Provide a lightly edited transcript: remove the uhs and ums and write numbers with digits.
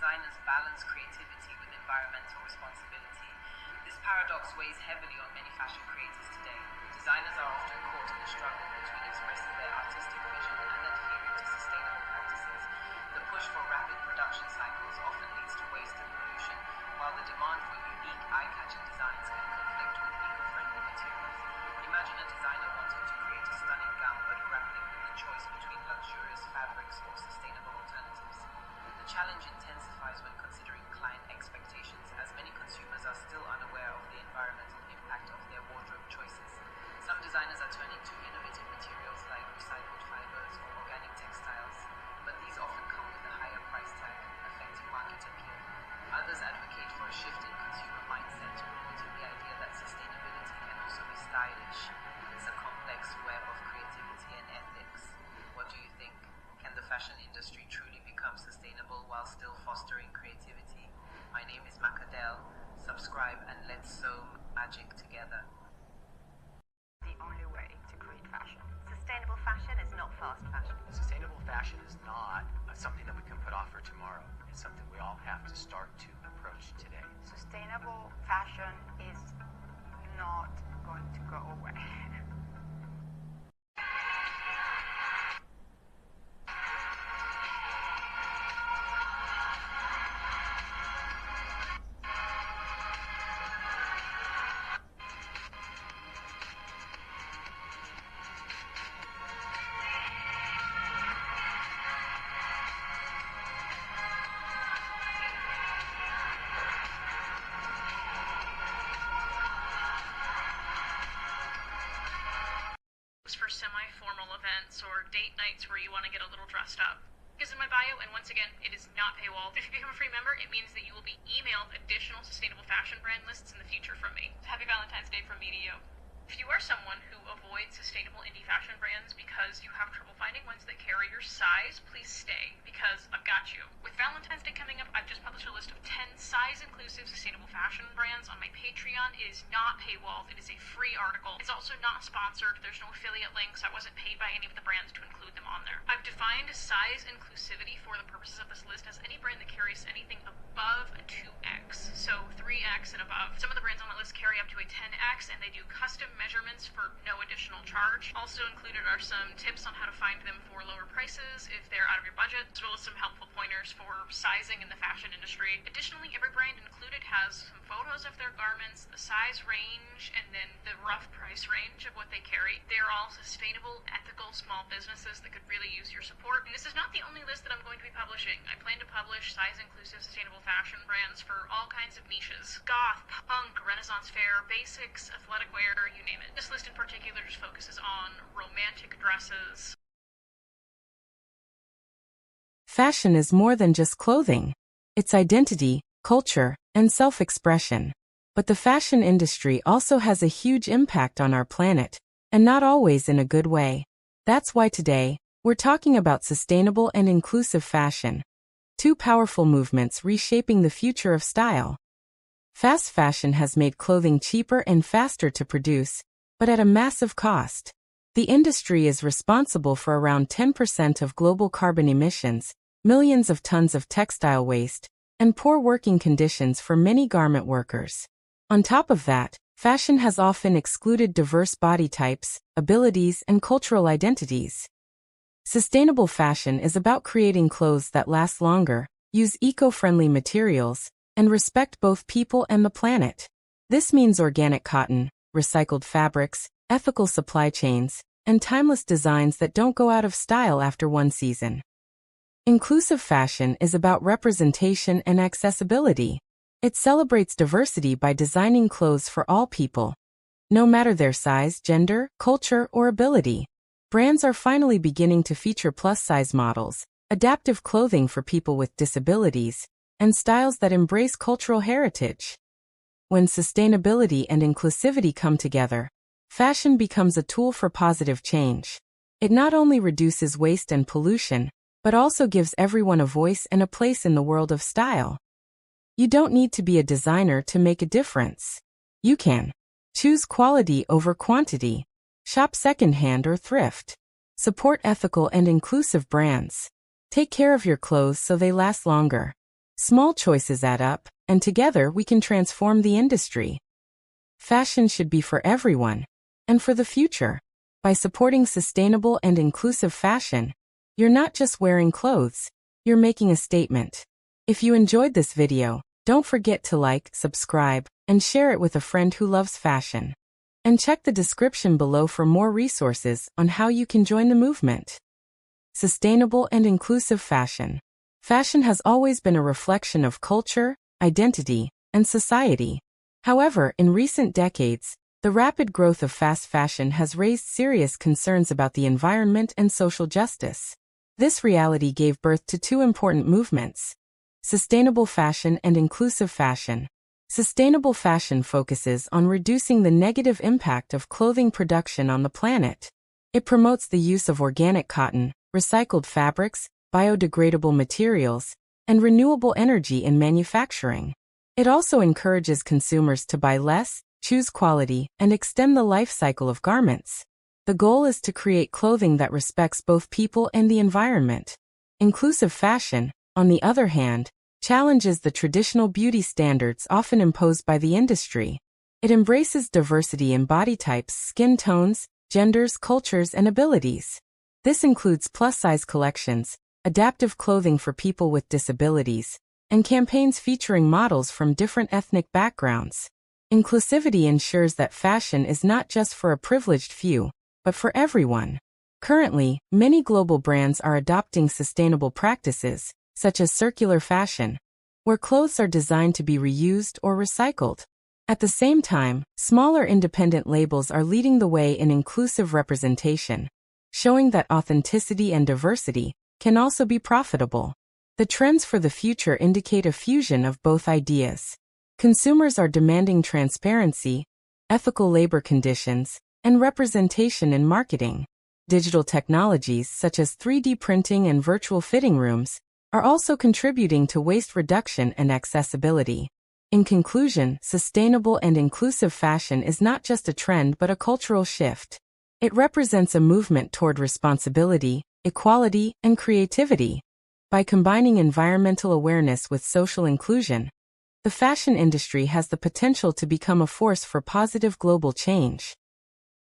designers balance creativity with environmental responsibility? This paradox weighs heavily on many fashion creators today. Designers are often caught in a struggle between expressing their artistic vision and adhering to sustainable practices. The push for rapid production cycles often leads to waste and pollution, while the demand for unique, eye-catching designs can conflict with eco-friendly materials. Imagine a designer wanting to create a stunning gown but grappling with the choice between luxurious fabrics or sustainable alternatives. The challenge intensifies when considering client expectations, as many consumers are still unaware of the environmental impact of their wardrobe choices. Some designers are turning to innovative materials like recycled fibers or organic textiles, but these often come with a higher price tag, affecting market appeal. Others advocate for a shift in consumer mindset, promoting the idea that sustainability can also be stylish. It's a complex web of creativity and ethics. What do you think? Can the fashion industry truly become sustainable while still fostering creativity? My name is Macadel. Subscribe and let's sew magic together. The only way to create fashion. Sustainable fashion is not fast fashion. Sustainable fashion is not something that we can put off for tomorrow. It's something we all have to start to approach today. Sustainable fashion is not going to go away. For semi-formal events or date nights where you want to get a little dressed up. Because in my bio, and once again, it is not paywalled. If you become a free member, it means that you will be emailed additional sustainable fashion brand lists in the future from me. Happy Valentine's Day from me to you. If you are someone who avoids sustainable indie fashion brands because you have trouble finding ones that carry your size, please stay, because I've got you. With Valentine's Day coming up, I've just published a list of 10 size-inclusive sustainable fashion brands on my Patreon. It is not paywalled. It is a free article. It's also not sponsored. There's no affiliate links. I wasn't paid by any of the brands to include them on there. I've defined size inclusivity for the purposes of this list as any brand that carries anything above a 2X, so 3X and above. Some of the brands on the list carry up to a 10X, and they do custom measurements for no additional charge. Also included are some tips on how to find them for lower prices if they're out of your budget, as well as some helpful pointers for sizing in the fashion industry. Additionally, every brand included has some photos of their garments, the size range, and then the rough price range of what they carry. They are all sustainable, ethical, small businesses that could really use your support. And this is not the only list that I'm going to be publishing. I plan to publish size-inclusive, sustainable fashion brands for all kinds of niches. Goth, punk, Renaissance fair, basics, athletic wear, you name it. This list in particular just focuses on romantic dresses. Fashion is more than just clothing. It's identity, culture, and self-expression. But the fashion industry also has a huge impact on our planet, and not always in a good way. That's why today, we're talking about sustainable and inclusive fashion. Two powerful movements reshaping the future of style. Fast fashion has made clothing cheaper and faster to produce, but at a massive cost. The industry is responsible for around 10% of global carbon emissions, millions of tons of textile waste, and poor working conditions for many garment workers. On top of that, fashion has often excluded diverse body types, abilities, and cultural identities. Sustainable fashion is about creating clothes that last longer, use eco-friendly materials, and respect both people and the planet. This means organic cotton, recycled fabrics, ethical supply chains, and timeless designs that don't go out of style after one season. Inclusive fashion is about representation and accessibility. It celebrates diversity by designing clothes for all people, no matter their size, gender, culture, or ability. Brands are finally beginning to feature plus-size models, adaptive clothing for people with disabilities, and styles that embrace cultural heritage. When sustainability and inclusivity come together, fashion becomes a tool for positive change. It not only reduces waste and pollution, but also gives everyone a voice and a place in the world of style. You don't need to be a designer to make a difference. You can choose quality over quantity, shop secondhand or thrift, support ethical and inclusive brands, take care of your clothes so they last longer. Small choices add up, and together we can transform the industry. Fashion should be for everyone, and for the future. By supporting sustainable and inclusive fashion, you're not just wearing clothes, you're making a statement. If you enjoyed this video, don't forget to like, subscribe, and share it with a friend who loves fashion. And check the description below for more resources on how you can join the movement. Sustainable and inclusive fashion. Fashion has always been a reflection of culture, identity, and society. However, in recent decades, the rapid growth of fast fashion has raised serious concerns about the environment and social justice. This reality gave birth to two important movements: sustainable fashion and inclusive fashion. Sustainable fashion focuses on reducing the negative impact of clothing production on the planet. It promotes the use of organic cotton, recycled fabrics, biodegradable materials, and renewable energy in manufacturing. It also encourages consumers to buy less, choose quality, and extend the life cycle of garments. The goal is to create clothing that respects both people and the environment. Inclusive fashion, on the other hand, challenges the traditional beauty standards often imposed by the industry. It embraces diversity in body types, skin tones, genders, cultures, and abilities. This includes plus-size collections, adaptive clothing for people with disabilities, and campaigns featuring models from different ethnic backgrounds. Inclusivity ensures that fashion is not just for a privileged few, but for everyone. Currently, many global brands are adopting sustainable practices, such as circular fashion, where clothes are designed to be reused or recycled. At the same time, smaller independent labels are leading the way in inclusive representation, showing that authenticity and diversity can also be profitable. The trends for the future indicate a fusion of both ideas. Consumers are demanding transparency, ethical labor conditions, and representation in marketing. Digital technologies such as 3D printing and virtual fitting rooms are also contributing to waste reduction and accessibility. In conclusion, sustainable and inclusive fashion is not just a trend but a cultural shift. It represents a movement toward responsibility, equality, and creativity. By combining environmental awareness with social inclusion, the fashion industry has the potential to become a force for positive global change.